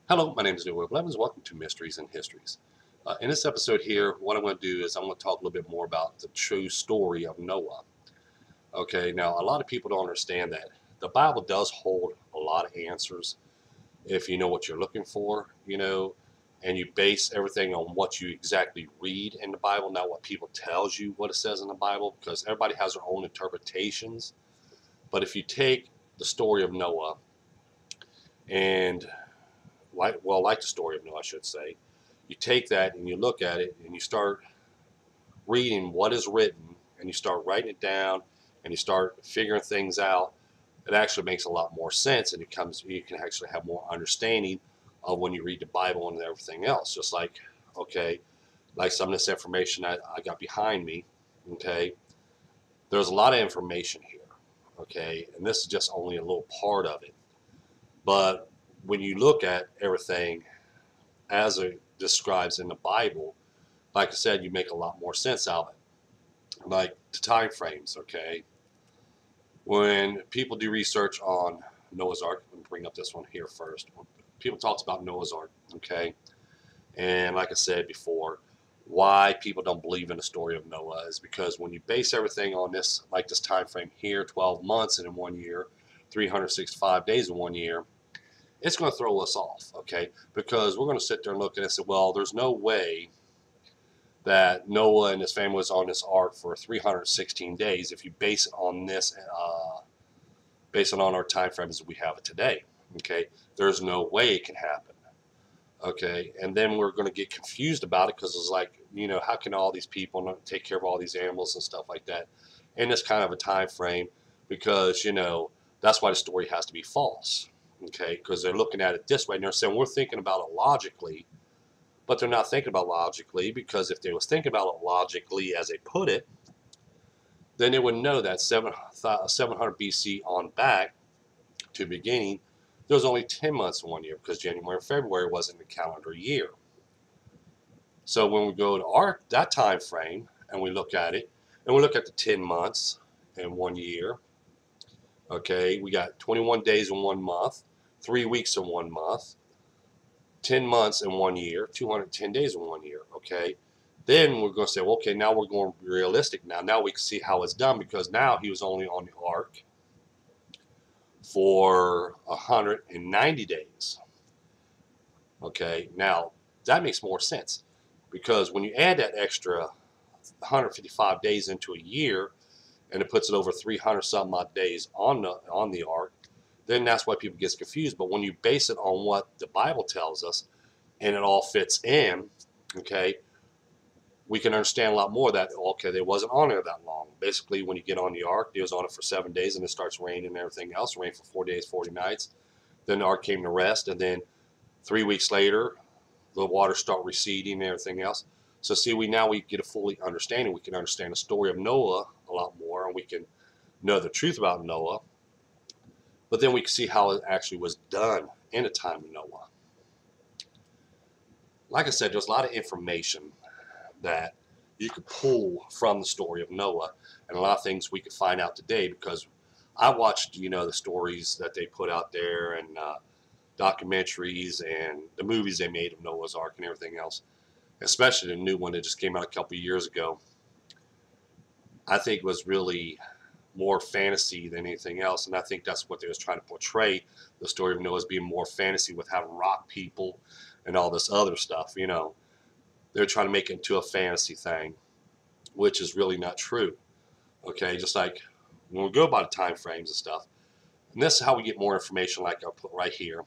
Hello, my name is Leroy Blevins. Welcome to Mysteries and Histories. In this episode here, what I'm going to do is I'm going to talk a little bit more about the true story of Noah. Okay, now a lot of people don't understand that the Bible does hold a lot of answers if you know what you're looking for, and you base everything on what you exactly read in the Bible, not what people tells you what it says in the Bible, because everybody has their own interpretations. But if you take the story of Noah and like the story of Noah, I should say, you take that and you look at it and you start reading what is written and you start writing it down and you start figuring things out, it actually makes a lot more sense, and you can actually have more understanding of when you read the Bible and everything else. Just like, okay, like some of this information I got behind me, okay, there's a lot of information here, okay, and this is just only a little part of it. But when you look at everything as it describes in the Bible, like I said, you make a lot more sense out of it. Like the time frames, okay? When people do research on Noah's Ark, let me bring up this one here first. People talks about Noah's Ark, okay? And like I said before, why people don't believe in the story of Noah is because when you base everything on this, like this time frame here, 12 months in 1 year, 365 days in 1 year, it's going to throw us off, okay? Because we're going to sit there and look at it and say, well, there's no way that Noah and his family was on this ark for 316 days if you base it on this, based on our time frames that we have today. Okay, there's no way it can happen. Okay, and then we're going to get confused about it because it's like, how can all these people not take care of all these animals and stuff like that in this kind of a time frame? Because that's why the story has to be false. Okay, because they're looking at it this way and they're saying we're thinking about it logically, but they're not thinking about logically, because if they was thinking about it logically as they put it, then they would know that 700 BC on back to the beginning, there was only 10 months in 1 year because January and February wasn't a calendar year. So when we go to that time frame and we look at it, and we look at the 10 months in 1 year, okay, we got 21 days in 1 month, 3 weeks in 1 month, 10 months in 1 year, 210 days in 1 year, okay? Then we're going to say, well, okay, now we're going realistic now. Now we can see how it's done, because now he was only on the ark for 190 days. Okay, now that makes more sense, because when you add that extra 155 days into a year, and it puts it over 300 some odd days on the ark, then that's why people get confused. But when you base it on what the Bible tells us, and it all fits in, okay, we can understand a lot more that, okay, they wasn't on there that long. Basically, when you get on the ark, they was on it for 7 days, and it starts raining and everything else. It rained for 4 days, 40 nights. Then the ark came to rest, and then 3 weeks later, the waters start receding and everything else. So see, we get a fully understanding. We can understand the story of Noah a lot more, and we can know the truth about Noah. But then we can see how it actually was done in the time of Noah. Like I said, there's a lot of information that you could pull from the story of Noah, and a lot of things we could find out today, because I watched, the stories that they put out there, and documentaries and the movies they made of Noah's Ark and everything else, especially the new one that just came out a couple of years ago. I think was really more fantasy than anything else, and I think that's what they was trying to portray the story of Noah as being more fantasy, with having rock people and all this other stuff. They're trying to make it into a fantasy thing, which is really not true. Okay, just like when we go by the time frames and stuff, and this is how we get more information, like I'll put right here.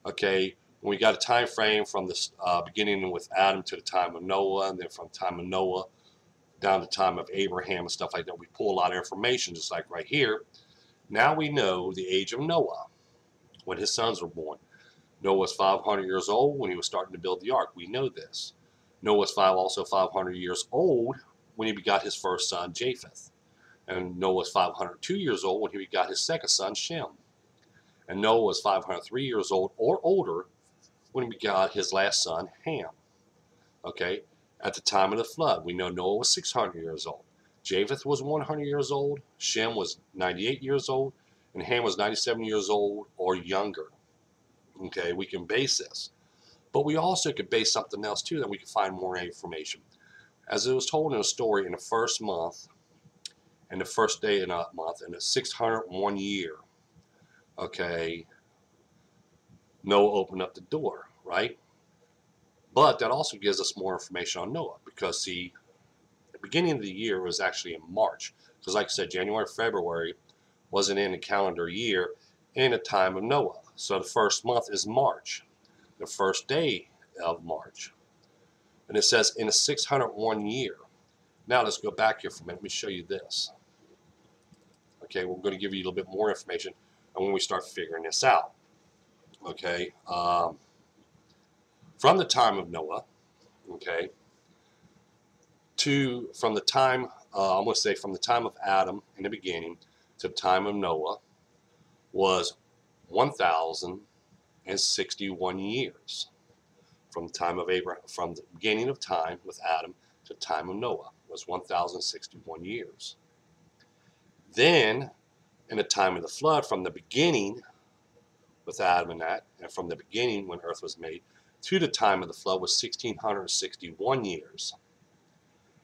Okay, when we got a time frame from the beginning with Adam to the time of Noah, and then from the time of Noah down to the time of Abraham and stuff like that, we pull a lot of information, just like right here. Now we know the age of Noah, when his sons were born. Noah was 500 years old when he was starting to build the ark. We know this. Noah was also 500 years old when he begot his first son, Japheth. And Noah was 502 years old when he begot his second son, Shem. And Noah was 503 years old or older when he begot his last son, Ham. Okay, at the time of the flood, we know Noah was 600 years old. Japheth was 100 years old. Shem was 98 years old. And Ham was 97 years old or younger. Okay, we can base this. But we also could base something else too, that we can find more information. As it was told in a story, in the first month, and the first day in a month, in the 601 year, okay, Noah opened up the door, right? But that also gives us more information on Noah, because see, the beginning of the year was actually in March. Because like I said, January, February wasn't in the calendar year in the time of Noah. So the first month is March, the first day of March. And it says in the 601 year. Now let's go back here for a minute. Let me show you this. Okay, we're going to give you a little bit more information and when we start figuring this out. Okay, from the time of Noah, okay, from the time, I'm going to say from the time of Adam in the beginning to the time of Noah was 1,061 years. From the time of Abraham, from the beginning of time with Adam to the time of Noah was 1,061 years. Then, in the time of the flood, from the beginning with Adam and that, and from the beginning when earth was made to the time of the flood was 1,661 years.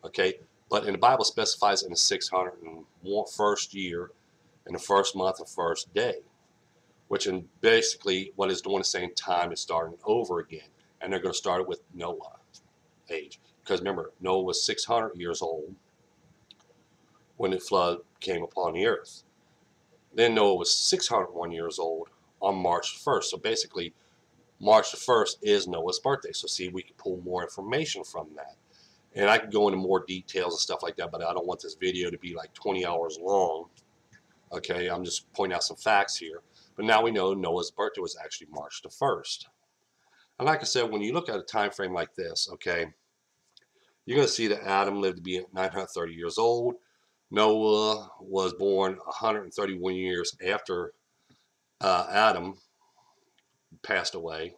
Okay, but in the Bible specifies in the 601st year, in the first month and first day, which in basically what it's doing is saying time is starting over again, and they're going to start it with Noah age, because remember, Noah was 600 years old when the flood came upon the earth. Then Noah was 601 years old on March 1st. So basically, March the 1st is Noah's birthday. So see, we can pull more information from that. And I can go into more details and stuff like that, but I don't want this video to be like 20 hours long. Okay, I'm just pointing out some facts here. But now we know Noah's birthday was actually March the 1st. And like I said, when you look at a time frame like this, okay, you're going to see that Adam lived to be 930 years old. Noah was born 131 years after Adam passed away.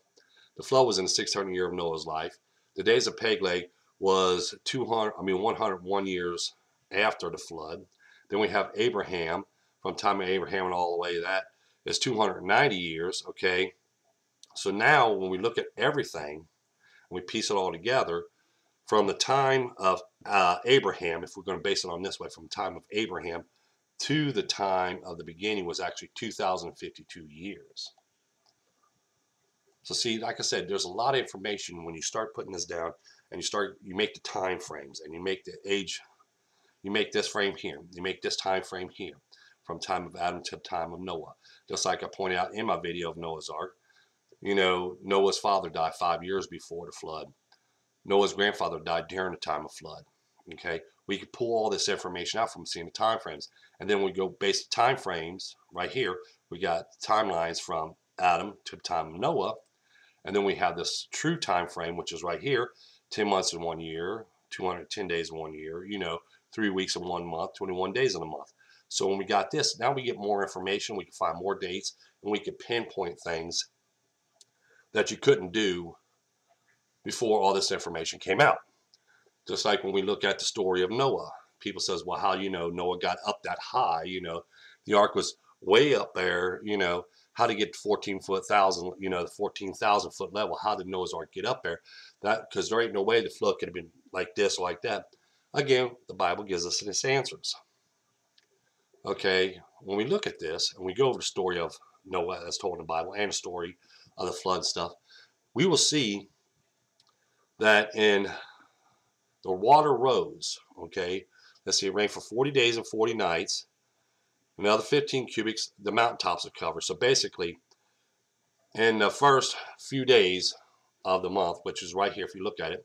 The flood was in the 600th year of Noah's life. The days of Peleg was 101 years after the flood. Then we have Abraham, from the time of Abraham and all the way to that is 290 years, okay? So now when we look at everything, and we piece it all together, from the time of Abraham, if we're going to base it on this way, from the time of Abraham to the time of the beginning was actually 2,052 years. So see, like I said, there's a lot of information when you start putting this down, and you make the time frames, and you make the age, you make this frame here, you make this time frame here, from time of Adam to the time of Noah. Just like I pointed out in my video of Noah's Ark, you know, Noah's father died 5 years before the flood. Noah's grandfather died during the time of flood. Okay, we could pull all this information out from seeing the time frames, and then we go base the time frames right here. We got timelines from Adam to the time of Noah. And then we have this true time frame, which is right here, 10 months in 1 year, 210 days in 1 year, you know, 3 weeks in 1 month, 21 days in a month. So when we got this, now we get more information, we can find more dates, and we can pinpoint things that you couldn't do before all this information came out. Just like when we look at the story of Noah. People says, well, how, you know, Noah got up that high, you know, the ark was way up there, you know, how to get 14,000, you know, the 14,000 foot level. How did Noah's Ark get up there? That because there ain't no way the flood could have been like this or like that. Again, the Bible gives us its answers. Okay, when we look at this and we go over the story of Noah that's told in the Bible and the story of the flood stuff, we will see that in the water rose. Okay, let's see, it rained for 40 days and 40 nights. Another 15 cubics, the mountaintops are covered. So basically, in the first few days of the month, which is right here, if you look at it,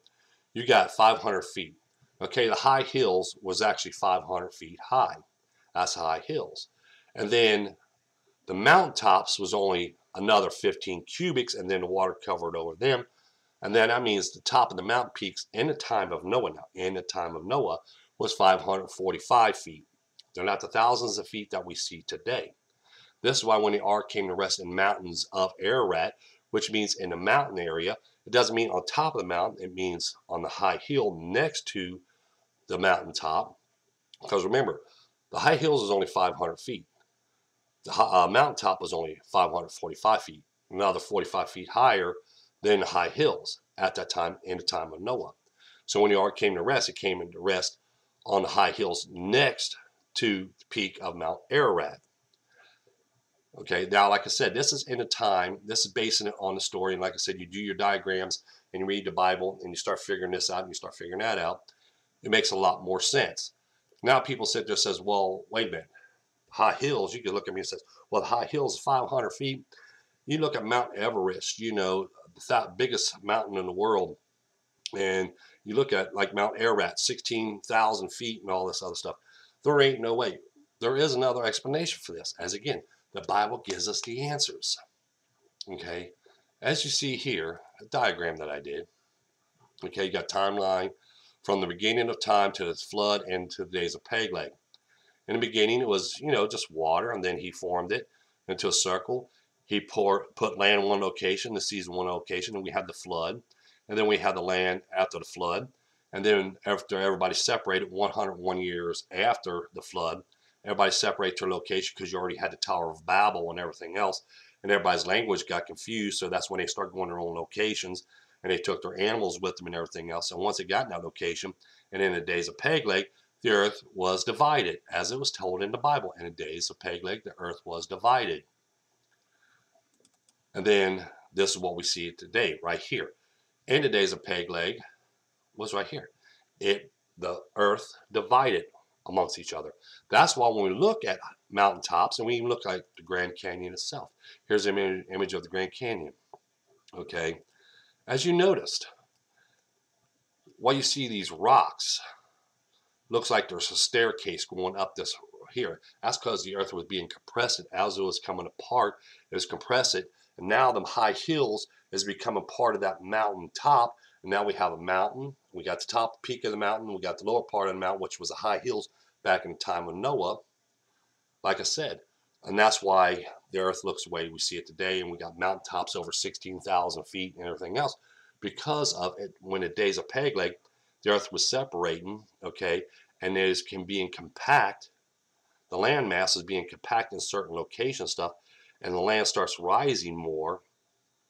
you got 500 feet. Okay, the high hills was actually 500 feet high. That's high hills. And then the mountaintops was only another 15 cubics, and then the water covered over them. And then that means the top of the mountain peaks in the time of Noah, was 545 feet. They're not the thousands of feet that we see today. This is why when the ark came to rest in mountains of Ararat, which means in the mountain area, it doesn't mean on top of the mountain, it means on the high hill next to the mountaintop. Because remember, the high hills is only 500 feet. The mountaintop was only 545 feet. another 45 feet higher than the high hills at that time in the time of Noah. So when the ark came to rest, it came into rest on the high hills next to the peak of Mount Ararat. Okay, now, like I said, this is in a time, this is basing it on the story. And like I said, you do your diagrams and you read the Bible and you start figuring this out and you start figuring that out. It makes a lot more sense. Now people sit there and says, well, wait a minute, high hills, you can look at me and says, well, the high hills is 500 feet. You look at Mount Everest, you know, the biggest mountain in the world, and you look at like Mount Ararat, 16,000 feet and all this other stuff. There ain't no way. There is another explanation for this. As again, the Bible gives us the answers. Okay, as you see here, a diagram that I did. Okay, you got timeline from the beginning of time to the flood and to the days of Peleg. In the beginning, it was, you know, just water, and then he formed it into a circle. He put land in one location, the seas in one location, and we had the flood. And then we had the land after the flood. And then after everybody separated, 101 years after the flood, everybody separated to a location because you already had the Tower of Babel and everything else. And everybody's language got confused, so that's when they started going their own locations. And they took their animals with them and everything else. And once they got in that location, and in the days of Peleg, the earth was divided, as it was told in the Bible. In the days of Peleg, the earth was divided. And then this is what we see today, right here. In the days of Peleg, was right here. The earth divided amongst each other. That's why when we look at mountaintops, and we even look at the Grand Canyon itself. Here's an image of the Grand Canyon. Okay, as you noticed, why you see these rocks, looks like there's a staircase going up this here. That's because the earth was being compressed as it was coming apart. It was compressed, and now the high hills is becoming part of that mountain top. And now we have a mountain. We got the top peak of the mountain. We got the lower part of the mountain, which was the high hills back in the time of Noah, like I said. And that's why the earth looks the way we see it today. And we got mountain tops over 16,000 feet and everything else because of it. When the days of Peleg, the earth was separating, okay, and it is being compact. The land mass is being compact in certain locations stuff, and the land starts rising more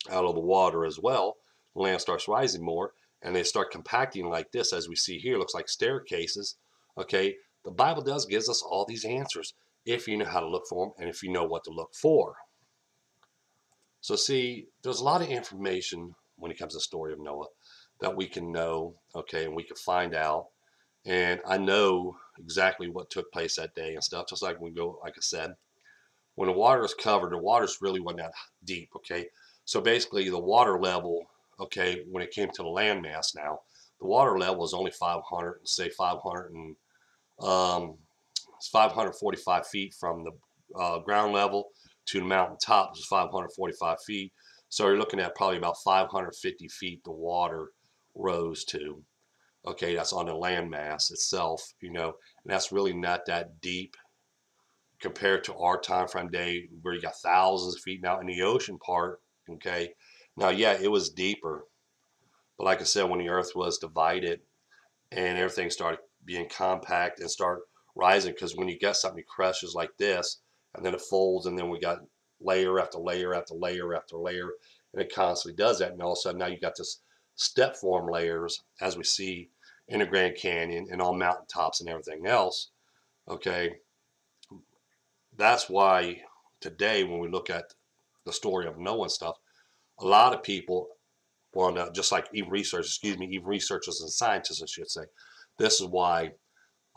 out of the water as well. The land starts rising more, and they start compacting like this, as we see here. Looks like staircases. Okay, the Bible does gives us all these answers if you know how to look for them and if you know what to look for. So see, there's a lot of information when it comes to the story of Noah that we can know, okay, and we can find out. And I know exactly what took place that day and stuff, just like we go, like I said, when the water is covered, the water's really wasn't that deep, okay? So basically the water level, okay, when it came to the landmass now, the water level was only 500, say 545 feet from the ground level to the mountain top, which is 545 feet. So you're looking at probably about 550 feet the water rose to. Okay, that's on the landmass itself, you know, and that's really not that deep compared to our time frame day where you got thousands of feet now in the ocean part. Okay, now yeah, it was deeper, but like I said, when the earth was divided and everything started being compact and start rising, because when you get something crushes like this and then it folds, and then we got layer after layer after layer after layer, and it constantly does that, and all of a sudden now you got this step form layers as we see in the Grand Canyon and on mountaintops and everything else. Okay, that's why today when we look at the story of Noah and stuff, a lot of people, well, just like even researchers and scientists, I should say, this is why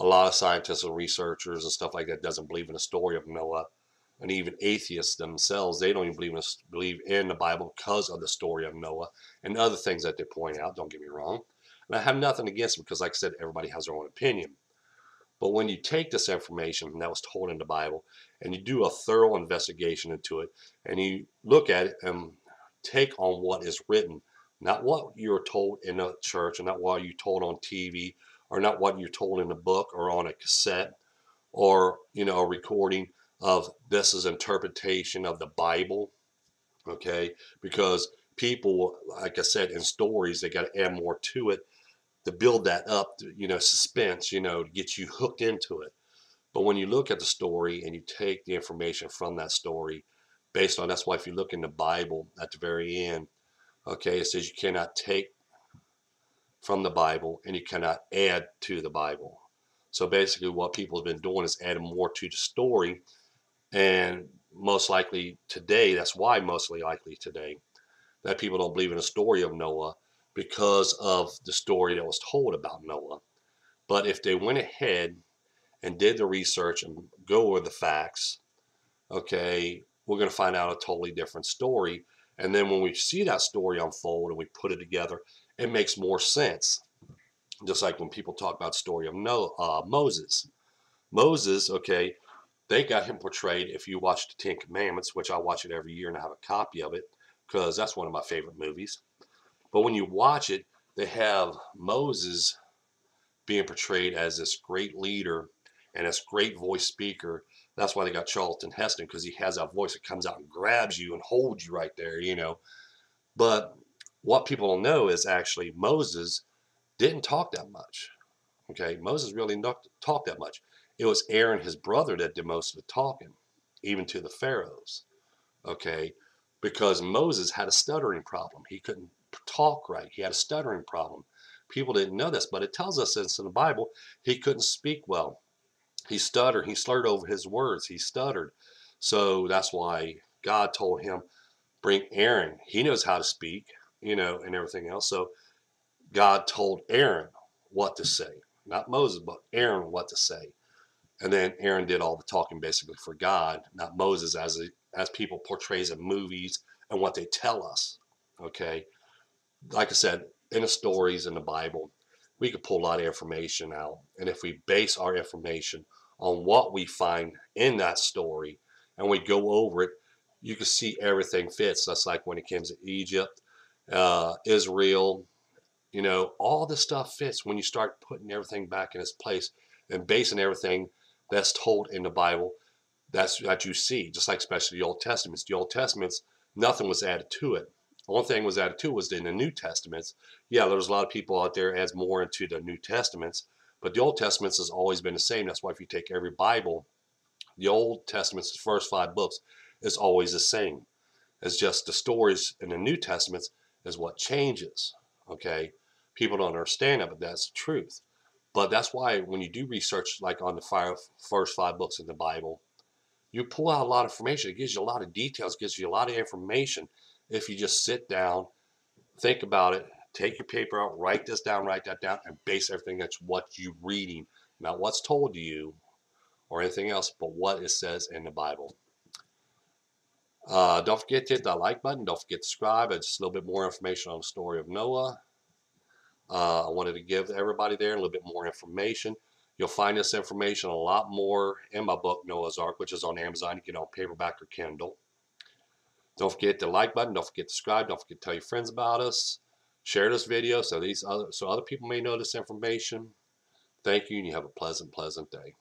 a lot of scientists and researchers and stuff like that doesn't believe in the story of Noah, and even atheists themselves, they don't even believe in the Bible because of the story of Noah and other things that they point out. Don't get me wrong, and I have nothing against them because, like I said, everybody has their own opinion. But when you take this information that was told in the Bible and you do a thorough investigation into it and you look at it and take on what is written, not what you're told in a church, and not what you're told on TV, or not what you're told in a book or on a cassette, or, you know, a recording of this is interpretation of the Bible, okay? Because people, like I said, in stories, they got to add more to it to build that up, you know, suspense, you know, to get you hooked into it. But when you look at the story and you take the information from that story, based on, that's why if you look in the Bible at the very end, okay, it says you cannot take from the Bible and you cannot add to the Bible. So basically what people have been doing is adding more to the story, and most likely today, that's why mostly likely today that people don't believe in the story of Noah, because of the story that was told about Noah. But if they went ahead and did the research and go over the facts, okay, we're going to find out a totally different story. And then when we see that story unfold and we put it together, it makes more sense. Just like when people talk about the story of Moses. Moses, okay, they got him portrayed, if you watch the Ten Commandments, which I watch it every year and I have a copy of it because that's one of my favorite movies. But when you watch it, they have Moses being portrayed as this great leader and this great voice speaker. That's why they got Charlton Heston, because he has that voice that comes out and grabs you and holds you right there, you know. But what people don't know is actually Moses didn't talk that much. Okay, Moses really didn't talk that much. It was Aaron, his brother, that did most of the talking, even to the pharaohs. Okay, because Moses had a stuttering problem. He couldn't talk right. He had a stuttering problem. People didn't know this, but it tells us this in the Bible. He couldn't speak well. He stuttered. He slurred over his words. He stuttered. So that's why God told him, bring Aaron. He knows how to speak, you know, and everything else. So God told Aaron what to say. Not Moses, but Aaron what to say. And then Aaron did all the talking basically for God, not Moses, as people portrays in movies and what they tell us. Okay, like I said, in the stories in the Bible, we could pull a lot of information out, and if we base our information on what we find in that story and we go over it, you can see everything fits. That's like when it comes to Egypt, Israel, you know, all this stuff fits when you start putting everything back in its place and basing everything that's told in the Bible. That's that you see, just like especially the Old Testaments. The Old Testaments, nothing was added to it. The only thing was added to was in the New Testaments. Yeah, there's a lot of people out there adds more into the New Testaments, but the Old Testaments has always been the same. That's why if you take every Bible, the Old Testament's first 5 books is always the same. It's just the stories in the New Testaments is what changes. Okay, people don't understand that, but that's the truth. But that's why when you do research, like on the first 5 books of the Bible, you pull out a lot of information. It gives you a lot of details, gives you a lot of information. If you just sit down, think about it, take your paper out, write this down, write that down, and base everything that's what you're reading, not what's told to you or anything else, but what it says in the Bible. Don't forget to hit that like button. Don't forget to subscribe. It's a little bit more information on the story of Noah. I wanted to give everybody there a little bit more information. You'll find this information a lot more in my book, Noah's Ark, which is on Amazon. You get it on paperback or Kindle. Don't forget the like button. Don't forget to subscribe. Don't forget to tell your friends about us. Share this video so other people may know this information. Thank you, and you have a pleasant day.